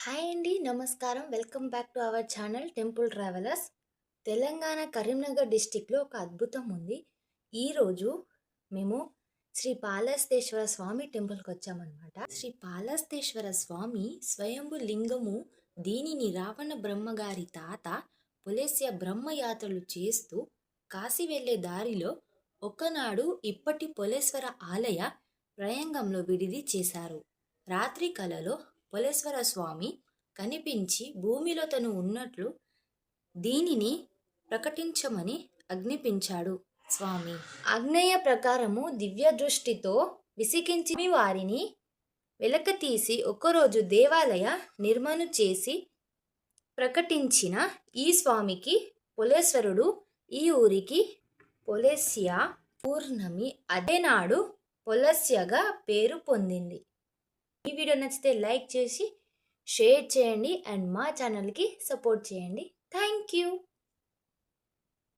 Hi అండి. నమస్కారం. Welcome back to our channel temple travellers. Telangana Karimnagar డిస్టిక్‌లో ఒక అద్భుతం ఉంది. ఈరోజు మేము శ్రీ పాలస్తేశ్వర స్వామి టెంపుల్‌కొచ్చామనమాట. శ్రీ పాలస్తేశ్వర స్వామి స్వయంభు లింగము. దీనిని రావణ బ్రహ్మగారి తాత పులస్య బ్రహ్మయాత్రలు చేస్తూ కాశీ వెళ్ళే దారిలో ఒకనాడు ఇప్పటి పులేశ్వర ఆలయ ప్రయంగంలో విడిది చేశారు. రాత్రి కలలో పులేశ్వర స్వామి కనిపించి భూమిలో తను ఉన్నట్లు దీనిని ప్రకటించమని ఆజ్ఞాపించాడు. స్వామి ఆజ్ఞేయ ప్రకారము దివ్య దృష్టితో విసిగించి వారిని వెలకతీసి ఒకరోజు దేవాలయ నిర్మాణం చేసి ప్రకటించిన ఈ స్వామికి పులేశ్వరుడు ఈ ఊరికి పులస్య పూర్ణమి అదే నాడు పులస్యగా పేరు పొందింది. ఈ వీడియో నచ్చితే లైక్ చేసి షేర్ చేయండి అండ్ మా ఛానల్కి సపోర్ట్ చేయండి. Thank you.